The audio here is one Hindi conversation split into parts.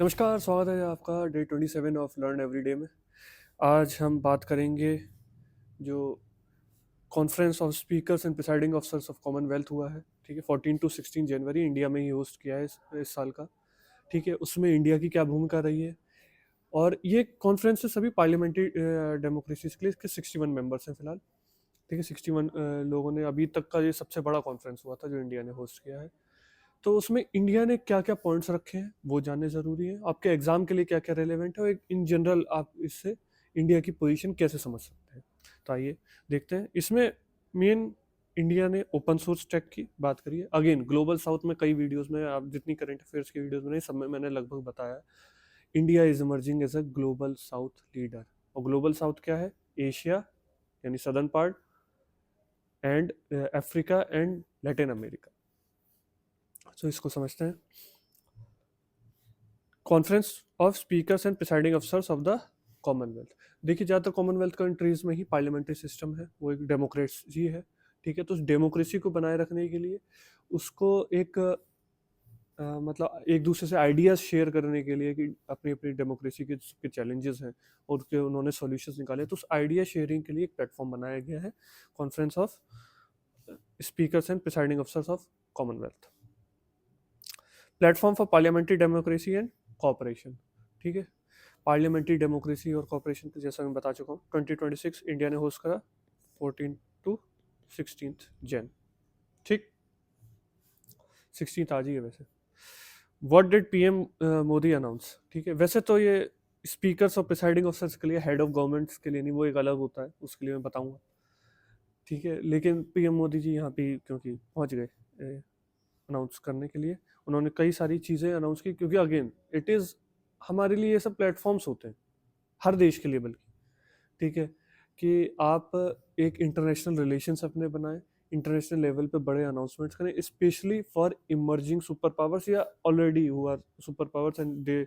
नमस्कार, स्वागत है आपका डे 27 ऑफ लर्न एवरीडे में। आज हम बात करेंगे जो conference of speakers and presiding officers of Commonwealth हुआ है। ठीक है, 14 टू 16 जनवरी इंडिया में ही होस्ट किया है इस साल का। ठीक है, उसमें इंडिया की क्या भूमिका रही है। और ये कॉन्फ्रेंस से सभी पार्लियामेंट्री डेमोक्रेसीज के लिए इसके 61 मेंबर्स हैं फिलहाल। ठीक है, 61 लोगों ने, अभी तक का ये सबसे बड़ा कॉन्फ्रेंस हुआ था जो इंडिया ने होस्ट किया है। तो उसमें इंडिया ने क्या क्या पॉइंट्स रखे हैं वो जानने ज़रूरी है। आपके एग्जाम के लिए क्या क्या रेलेवेंट है और एक इन जनरल आप इससे इंडिया की पोजीशन कैसे समझ सकते हैं। तो आइए देखते हैं। इसमें मेन इंडिया ने ओपन सोर्स टेक की बात करी है। अगेन ग्लोबल साउथ में कई वीडियोस में, आप जितनी करंट अफेयर्स की वीडियोस में नहीं, सब में मैंने लगभग बताया India is emerging as a global south leader. और ग्लोबल साउथ क्या है? एशिया यानी southern part and Africa and Latin America. तो इसको समझते हैं। Conference of speakers and presiding officers of the Commonwealth. देखिए, ज़्यादातर कॉमनवेल्थ कंट्रीज में ही पार्लियामेंट्री सिस्टम है, वो एक डेमोक्रेसी है। ठीक है, तो उस डेमोक्रेसी को बनाए रखने के लिए उसको एक मतलब एक दूसरे से आइडियाज शेयर करने के लिए कि अपनी अपनी डेमोक्रेसी के चैलेंजेस हैं और उसके उन्होंने सॉल्यूशंस निकाले, तो उस आइडिया शेयरिंग के लिए एक प्लेटफॉर्म बनाया गया है, conference of speakers and presiding officers of Commonwealth. Platform for parliamentary democracy and cooperation. ठीक है, पार्लियामेंट्री डेमोक्रेसी और कॉपरेशन पे जैसा मैं बता चुका हूँ, 2026 इंडिया ने होस्ट करा 14 टू 16 जन। ठीक, 16 आज ही है वैसे। What did PM Modi announce? ठीक है, वैसे तो ये स्पीकर्स और प्रिसाइडिंग ऑफिसर्स के लिए, हेड ऑफ गवर्नमेंट्स के लिए नहीं, वो एक अलग होता है, उसके लिए मैं बताऊंगा। ठीक है, लेकिन पीएम मोदी जी यहाँ पे क्योंकि पहुँच गए अनाउंस करने के लिए, उन्होंने कई सारी चीज़ें अनाउंस की, क्योंकि अगेन इट इज़, हमारे लिए ये सब प्लेटफॉर्म्स होते हैं हर देश के लिए बल्कि। ठीक है, कि आप एक इंटरनेशनल रिलेशंस अपने बनाएं, इंटरनेशनल लेवल पे बड़े अनाउंसमेंट्स करें, specially for emerging super powers या already who are super powers and they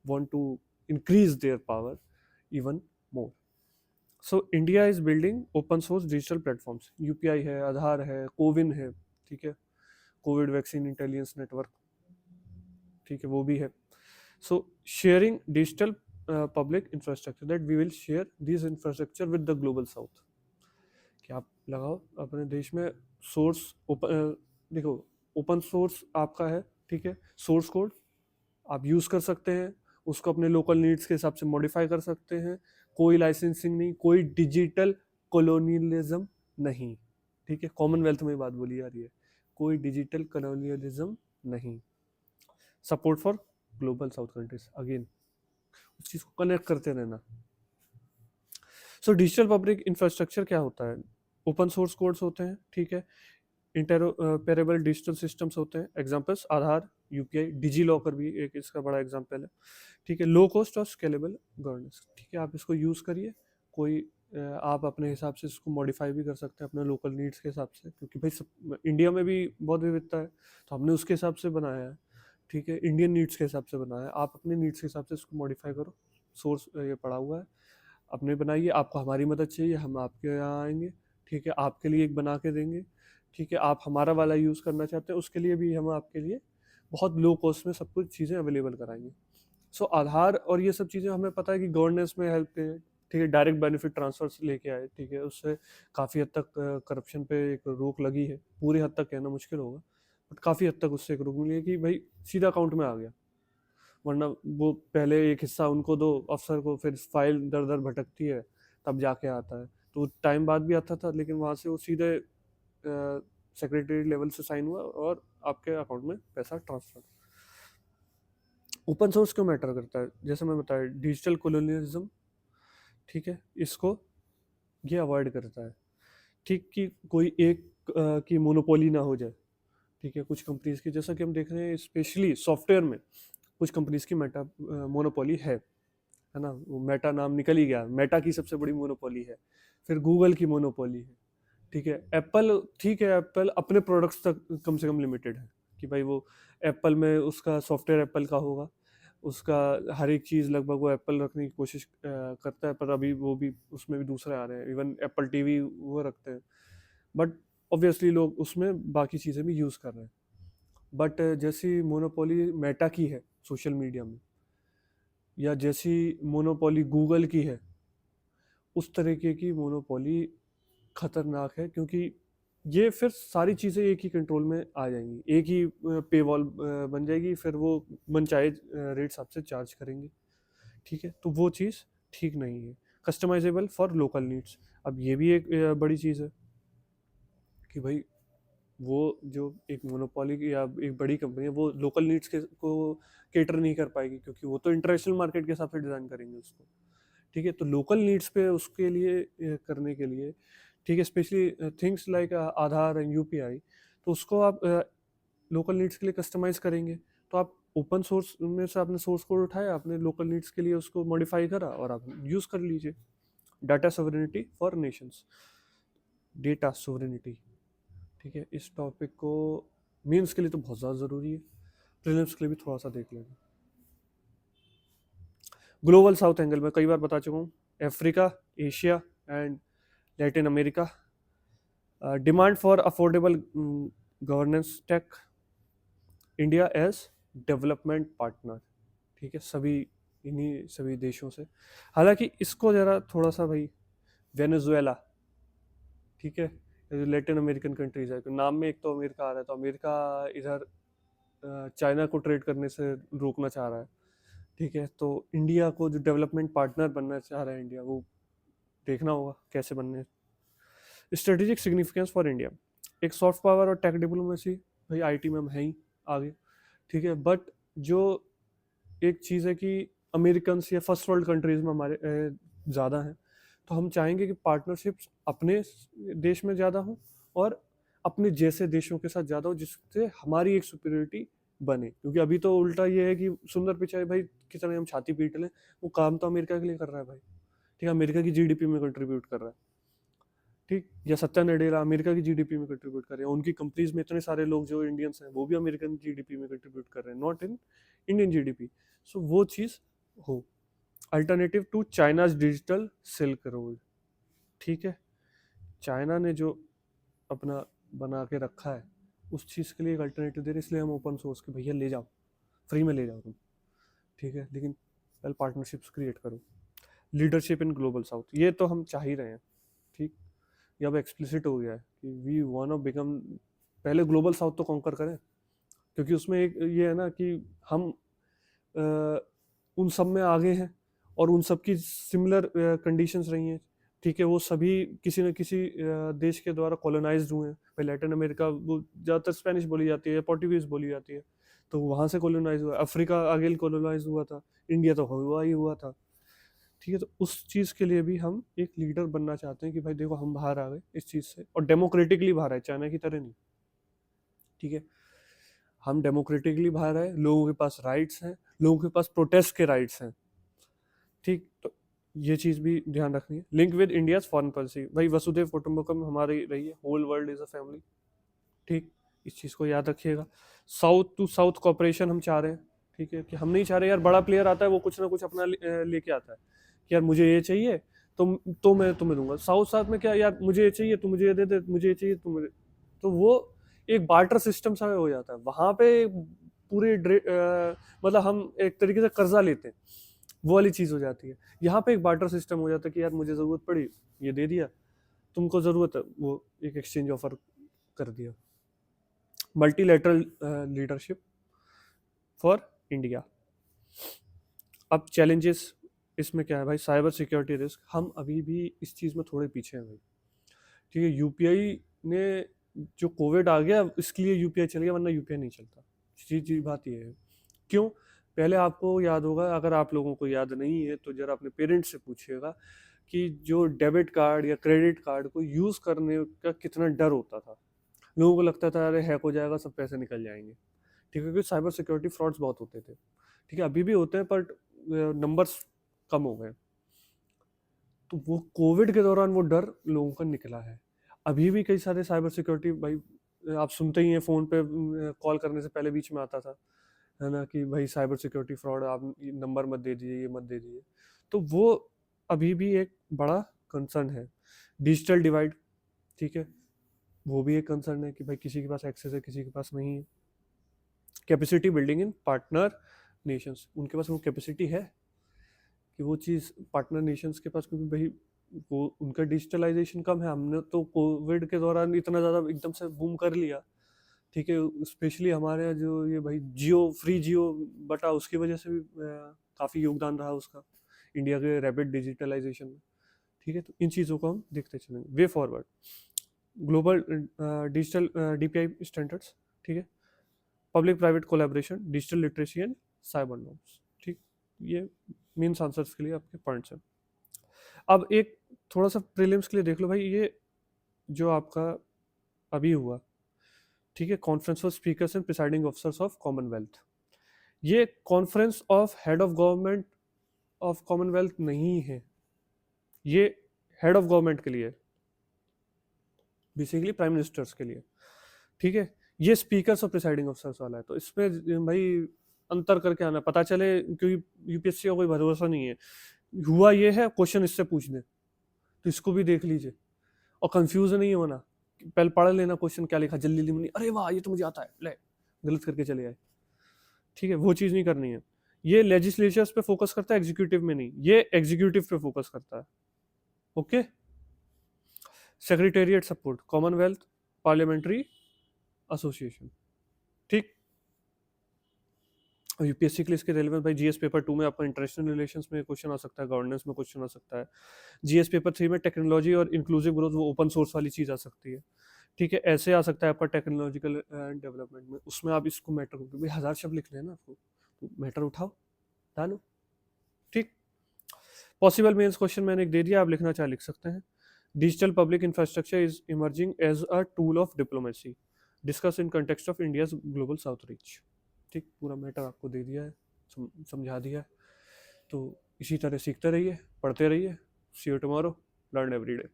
want to increase their power even more. So India is building open source digital platforms. UPI है, आधार है, कोविन है। ठीक है, कोविड वैक्सीन इंटेलिजेंस नेटवर्क, ठीक है, वो भी है। So sharing digital public infrastructure, that we will share this infrastructure with the global south. कि आप लगाओ अपने देश में सोर्स देखो, ओपन सोर्स आपका है। ठीक है, सोर्स कोड आप यूज कर सकते हैं, उसको अपने लोकल नीड्स के हिसाब से मॉडिफाई कर सकते हैं। कोई लाइसेंसिंग नहीं, कोई डिजिटल कॉलोनियलिज्म नहीं। ठीक है, कॉमनवेल्थ में बात बोली जा रही है, कोई डिजिटल कॉलोनियलिज्म नहीं। Support for global south countries, again उस चीज को कनेक्ट करते रहना। सो डिजिटल पब्लिक इंफ्रास्ट्रक्चर क्या होता है? ओपन सोर्स कोड्स होते हैं। ठीक है, इंटरऑपरेबल डिजिटल सिस्टम्स होते हैं। एग्जांपल्स आधार, यूपीआई, डिजी लॉकर भी एक इसका बड़ा एग्जांपल है। ठीक है, लो कॉस्ट और स्केलेबल गवर्नेंस। ठीक है, आप इसको यूज़ करिए, कोई आप अपने हिसाब से इसको मॉडिफाई भी कर सकते हैं अपने लोकल नीड्स के हिसाब से, क्योंकि भाई सब इंडिया में भी बहुत विविधता है, तो हमने उसके हिसाब से बनाया है। ठीक है, इंडियन नीड्स के हिसाब से बनाया है, आप अपने नीड्स के हिसाब से इसको मॉडिफाई करो। सोर्स ये पड़ा हुआ है, अपने बनाइए। आपको हमारी मदद चाहिए, हम आपके यहाँ आएंगे। ठीक है, आपके लिए एक बना के देंगे। ठीक है, आप हमारा वाला यूज़ करना चाहते हैं, उसके लिए भी हम आपके लिए बहुत लो कॉस्ट में सब कुछ चीज़ें अवेलेबल कराएंगे। सो आधार और ये सब चीज़ें हमें पता है कि गवर्नेंस में हेल्प है। ठीक है, डायरेक्ट बेनिफिट ट्रांसफर लेके आए। ठीक है, उससे काफ़ी हद तक करप्शन पे एक रोक लगी है। पूरी हद तक कहना मुश्किल होगा, बट काफ़ी हद तक उससे एक रोक मिली है कि भाई सीधा अकाउंट में आ गया। वरना वो पहले एक हिस्सा उनको दो अफसर को, फिर फाइल दर दर भटकती है, तब जाके आता है। तो टाइम बाद भी आता था, लेकिन वहाँ से वो सीधे सेक्रेटरी लेवल से साइन हुआ और आपके अकाउंट में पैसा ट्रांसफर। ओपन सोर्स क्यों मैटर करता है? जैसे मैं बताया, डिजिटल कोलोनियलिज्म। ठीक है, इसको ये अवॉइड करता है। ठीक, कि कोई एक की मोनोपोली ना हो जाए। ठीक है, कुछ कंपनीज की, जैसा कि हम देख रहे हैं स्पेशली सॉफ्टवेयर में, कुछ कंपनीज की मेटा मोनोपोली है ना। वो मेटा नाम निकल ही गया, मेटा की सबसे बड़ी मोनोपोली है। फिर गूगल की मोनोपोली है। ठीक है, एप्पल, ठीक है, एप्पल अपने प्रोडक्ट्स तक कम से कम लिमिटेड है, कि भाई वो एप्पल में उसका सॉफ्टवेयर एप्पल का होगा, उसका हर एक चीज़ लगभग वो एप्पल रखने की कोशिश करता है, पर अभी वो भी, उसमें भी दूसरे आ रहे हैं, इवन एप्पल टीवी वो रखते हैं। बट ऑब्वियसली लोग उसमें बाकी चीज़ें भी यूज़ कर रहे हैं। बट जैसी मोनोपोली मेटा की है सोशल मीडिया में, या जैसी मोनोपोली गूगल की है, उस तरीके की मोनोपोली खतरनाक है, क्योंकि ये फिर सारी चीज़ें एक ही कंट्रोल में आ जाएंगी, एक ही पे वॉल बन जाएगी, फिर वो मनचाहे रेट्स आपसे चार्ज करेंगे। ठीक है, तो वो चीज़ ठीक नहीं है। कस्टमाइजेबल फॉर लोकल नीड्स, अब ये भी एक बड़ी चीज़ है कि भाई वो जो एक मोनोपोली या एक बड़ी कंपनी है वो लोकल नीड्स के को केटर नहीं कर पाएगी, क्योंकि वो तो इंटरनेशनल मार्केट के हिसाब से डिज़ाइन करेंगे उसको। ठीक है, तो लोकल नीड्स पे उसके लिए करने के लिए, ठीक है, specially things like Aadhaar and UPI, तो उसको आप लोकल नीड्स के लिए कस्टमाइज करेंगे। तो आप ओपन सोर्स में से आपने सोर्स कोड उठाया, आपने लोकल नीड्स के लिए उसको मॉडिफाई करा और आप यूज़ कर लीजिए। Data sovereignty for Nations, data sovereignty, ठीक है, इस टॉपिक को मेंस के लिए तो बहुत ज़्यादा ज़रूरी है, प्रीलिम्स के लिए भी थोड़ा सा देख लेना। ग्लोबल साउथ एंगल में कई बार बता चुका हूँ, Africa, Asia and Latin America, demand for affordable governance tech, India as development partner. ठीक है, सभी इन्हीं सभी देशों से, हालांकि इसको ज़रा थोड़ा सा भाई, वेनेजुएला, ठीक है, लैटिन अमेरिकन कंट्रीज है, तो नाम में एक तो अमेरिका आ रहा है, तो अमेरिका इधर चाइना को ट्रेड करने से रोकना चाह रहा है। ठीक है, तो इंडिया को जो डेवलपमेंट पार्टनर बनना चाह रहा है इंडिया, वो देखना होगा कैसे बनने। स्ट्रेटेजिक सिग्निफिकेंस फॉर इंडिया, एक सॉफ्ट पावर और टेक डिप्लोमेसी, भाई आईटी में हम हैं ही आगे। ठीक है, बट जो एक चीज़ है कि अमेरिकन या फर्स्ट वर्ल्ड कंट्रीज में हमारे ज़्यादा हैं, तो हम चाहेंगे कि पार्टनरशिप्स अपने देश में ज़्यादा हो और अपने जैसे देशों के साथ ज़्यादा हो, जिससे हमारी एक सुपीरियरिटी बने। क्योंकि अभी तो उल्टा ये है कि सुंदर पिचाई भाई कितना हम छाती पीट लें, वो काम तो अमेरिका के लिए कर रहा है भाई। ठीक है, अमेरिका की जीडीपी में कंट्रीब्यूट कर रहा है। ठीक, या सत्या नडेला अमेरिका की जीडीपी में कंट्रीब्यूट कर रहे हैं, उनकी कंपनीज में इतने सारे लोग जो इंडियंस हैं वो भी अमेरिकन जीडीपी में कंट्रीब्यूट कर रहे हैं, not in Indian GDP. So वो चीज़ हो। Alternative to China's digital silk road, ठीक है, चाइना ने जो अपना बना के रखा है उस चीज़ के लिए एक अल्टरनेटिव दे रहे, इसलिए हम ओपन सोर्स के भैया ले जाओ, फ्री में ले जाओ तुम। ठीक है, लेकिन पहले पार्टनरशिप्स क्रिएट करो। लीडरशिप इन ग्लोबल साउथ, ये तो हम चाह ही रहे हैं। ठीक, ये अब एक्सप्लिसिट हो गया है कि वी वांट टू बिकम, पहले ग्लोबल साउथ तो कॉन्कर करें, क्योंकि उसमें एक ये है ना कि हम उन सब में आगे हैं और उन सब की सिमिलर कंडीशंस रही हैं। ठीक है, वो सभी किसी न किसी देश के द्वारा कॉलोनाइज्ड हुए हैं। भाई लैटिन अमेरिका वो ज़्यादातर स्पेनिश बोली जाती है, पोर्टुगीज बोली जाती है, तो वहाँ से कॉलोनाइज हुआ। अफ्रीका आगे कॉलोनाइज हुआ था, इंडिया तो हुआ ही हुआ था। ठीक है, तो उस चीज़ के लिए भी हम एक लीडर बनना चाहते हैं कि भाई देखो हम बाहर आ गए इस चीज़ से, और डेमोक्रेटिकली बाहर आए, चाइना की तरह नहीं। ठीक है, हम डेमोक्रेटिकली बाहर आए, लोगों के पास राइट्स हैं, लोगों के पास प्रोटेस्ट के राइट्स हैं। ठीक, तो ये चीज़ भी ध्यान रखनी है। Link with India's foreign policy, भाई वसुधैव कुटुंबकम हमारी रही है, whole world is a family. ठीक, इस चीज़ को याद रखिएगा। साउथ टू साउथ कॉपरेशन हम चाह रहे हैं। ठीक है, कि हम नहीं चाह रहे यार बड़ा प्लेयर आता है वो कुछ ना कुछ अपना लेके आता है कि यार मुझे ये चाहिए तो मैं तुम्हें दूंगा। साउथ साथ में क्या यार, मुझे ये चाहिए तो मुझे ये दे दे, मुझे ये चाहिए तो मुझे, तो वो एक बार्टर सिस्टम सा हो जाता है वहाँ पे। पूरे मतलब हम एक तरीके से कर्जा लेते हैं, वो वाली चीज़ हो जाती है। यहाँ पे एक बार्टर सिस्टम हो जाता है कि यार मुझे ज़रूरत पड़ी, ये दे दिया, तुमको ज़रूरत है, वो एक एक्सचेंज ऑफर कर दिया। Multilateral leadership for India. अब चैलेंजेस इसमें क्या है भाई, साइबर सिक्योरिटी रिस्क, हम अभी भी इस चीज़ में थोड़े पीछे हैं भाई। ठीक है, यूपीआई ने जो कोविड आ गया इसके लिए यूपीआई चल गया, वरना यूपीआई नहीं चलता। चीज बात ये है क्यों। पहले आपको याद होगा, अगर आप लोगों को याद नहीं है तो जरा अपने पेरेंट्स से पूछिएगा कि जो डेबिट कार्ड या क्रेडिट कार्ड को यूज़ करने का कितना डर होता था। लोगों को लगता था अरे हैक हो जाएगा, सब पैसे निकल जाएंगे। ठीक है, क्योंकि साइबर सिक्योरिटी फ्रॉड्स बहुत होते थे। ठीक है, अभी भी होते हैं बट नंबर्स कम हो गए। तो वो कोविड के दौरान वो डर लोगों का निकला है। अभी भी कई सारे साइबर सिक्योरिटी भाई आप सुनते ही हैं, फ़ोन पे कॉल करने से पहले बीच में आता था, है ना, कि भाई साइबर सिक्योरिटी फ्रॉड, आप नंबर मत दे दीजिए, ये मत दे दीजिए। तो वो अभी भी एक बड़ा कंसर्न है। डिजिटल डिवाइड, ठीक है, वो भी एक कंसर्न है कि भाई किसी के पास एक्सेस है, किसी के पास नहीं है। Capacity building in partner Nations, उनके पास वो कैपेसिटी है, कि वो चीज़ पार्टनर नेशंस के पास, क्योंकि भाई वो उनका डिजिटलाइजेशन कम है। हमने तो कोविड के दौरान इतना ज़्यादा एकदम से बूम कर लिया, ठीक है, स्पेशली हमारे यहाँ जो ये भाई जियो, फ्री जियो बटा, उसकी वजह से भी काफ़ी योगदान रहा उसका इंडिया के रैपिड डिजिटलाइजेशन में, ठीक है। तो इन चीज़ों को हम देखते चलेंगे। Way forward, global digital DPI standards, ठीक है, public private collaboration, digital literacy and cyber norms, ठीक। ये मीन्स आंसर्स के लिए आपके पॉइंट्स हैं। अब एक थोड़ा सा प्रीलिम्स के लिए देख लो भाई, ये जो आपका अभी हुआ, ठीक है, conference of speakers and presiding officers of Commonwealth, ये conference of head of government of Commonwealth नहीं है, ये हेड ऑफ गवर्नमेंट के लिए, बेसिकली प्राइम मिनिस्टर्स के लिए, ठीक है। ये स्पीकर्स और प्रिसाइडिंग ऑफिसर्स वाला है, तो इसमें भाई अंतर करके आना, पता चले, क्योंकि यूपीएससी का कोई भरोसा नहीं है। हुआ ये है, क्वेश्चन इससे पूछ दे, तो इसको भी देख लीजिए और कंफ्यूज नहीं होना। पहले पढ़ लेना क्वेश्चन क्या लिखा, जल्दी जल्दी में नहीं, अरे वाह ये तो मुझे आता है, ले गलत करके चले आए, ठीक है, वो चीज़ नहीं करनी है। ये लेजिस्लेचर्स पे फोकस करता है, एग्जीक्यूटिव में नहीं, ये एग्जीक्यूटिव पे फोकस करता है। Okay, secretariat support, Commonwealth parliamentary association, ठीक। और यूपीएससी के लिए इसके रेलेवेंस भाई, जीएस पेपर 2 में आपका इंटरनेशनल रिलेशंस में क्वेश्चन आ सकता है, गवर्नेंस में क्वेश्चन आ सकता है। जीएस पेपर 3 में टेक्नोलॉजी और इंक्लूसिव ग्रोथ, वो ओपन सोर्स वाली चीज़ आ सकती है, ठीक है। ऐसे आ सकता है आपका टेक्नोलॉजिकल डेवलपमेंट में, उसमें आप इसको मैटर, भाई 1000 शब्द लिख लेना आपको, तो मैटर उठाओ डालो, ठीक। पॉसिबल मेंस क्वेश्चन मैंने एक दे दिया, आप लिखना चाहे लिख सकते हैं। Digital public infrastructure is emerging as a tool of diplomacy, discuss in context of India's global south reach, ठीक। पूरा मैटर आपको दे दिया है, समझा दिया है। तो इसी तरह सीखते रहिए, पढ़ते रहिए। See you tomorrow, learn every day.